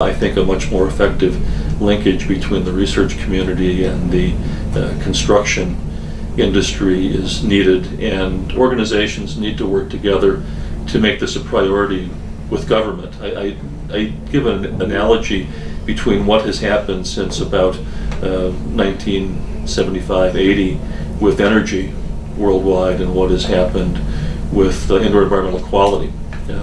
I think a much more effective linkage between the research community and the construction industry is needed, and organizations need to work together to make this a priority with government. I give an analogy between what has happened since about 1975-80 with energy worldwide and what has happened with indoor environmental quality.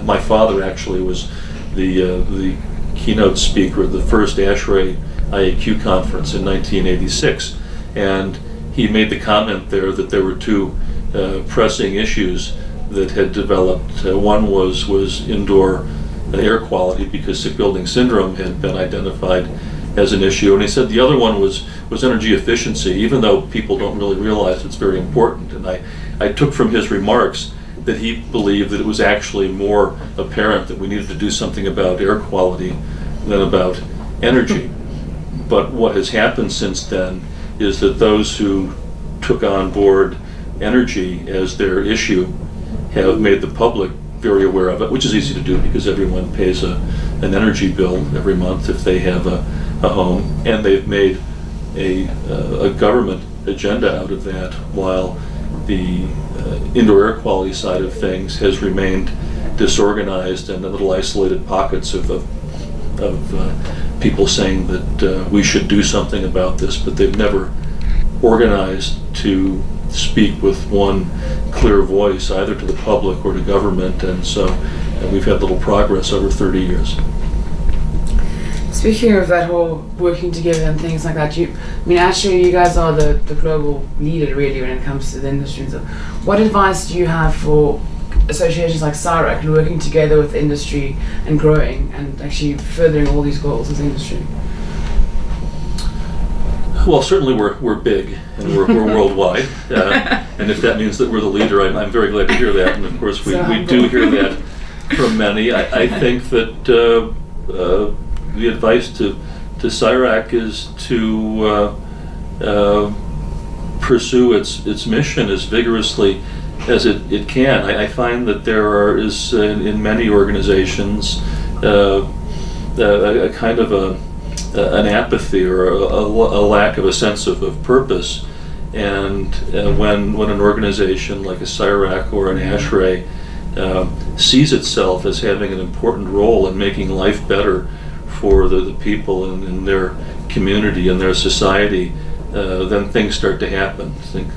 My father actually was the keynote speaker at the first Ashrae IAQ conference in 1986, and he made the comment there that there were two pressing issues that had developed. One was indoor air quality, because sick building syndrome had been identified as an issue, and he said the other one was energy efficiency, even though people don't really realize it's very important. And I took from his remarks that he believed that it was actually more apparent that we needed to do something about air quality than about energy. But what has happened since then is that those who took on board energy as their issue have made the public very aware of it, which is easy to do because everyone pays an energy bill every month if they have a home, and they've made a government agenda out of that, while the indoor air quality side of things has remained disorganized and little isolated pockets of people saying that we should do something about this, but they've never organized to speak with one clear voice, either to the public or to government, and so we've had little progress over 30 years. Speaking of that whole working together and things like that, Ashrae, you guys are the global leader really when it comes to the industry. So what advice do you have for associations like SAIRAC and working together with industry and growing and actually furthering all these goals as industry? Well, certainly we're big and we're worldwide, and if that means that we're the leader, I'm very glad to hear that. And of course, we do hear that from many. I think that the advice to SAIRAC is to pursue its mission as vigorously as it can. I find that there is in many organizations a kind of an apathy or a lack of a sense of purpose, and when an organization like a SAIRAC or an Ashrae sees itself as having an important role in making life better for the people in their community and their society, then things start to happen. I think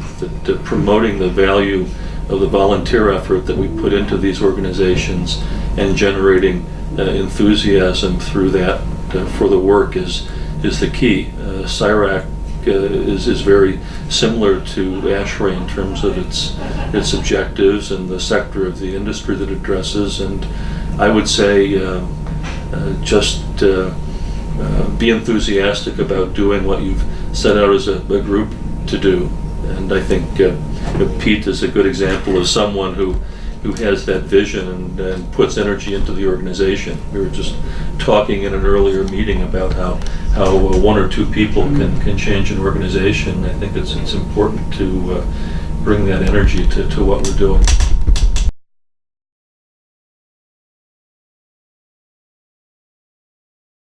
that promoting the value of the volunteer effort that we put into these organizations and generating enthusiasm through that for the work is the key. SAIRAC is very similar to Ashrae in terms of its objectives and the sector of the industry that it addresses, and I would say just be enthusiastic about doing what you've set out as a group to do. And I think Pete is a good example of someone who has that vision and puts energy into the organization. We were just talking in an earlier meeting about how one or two people can change an organization. I think it's important to bring that energy to what we're doing.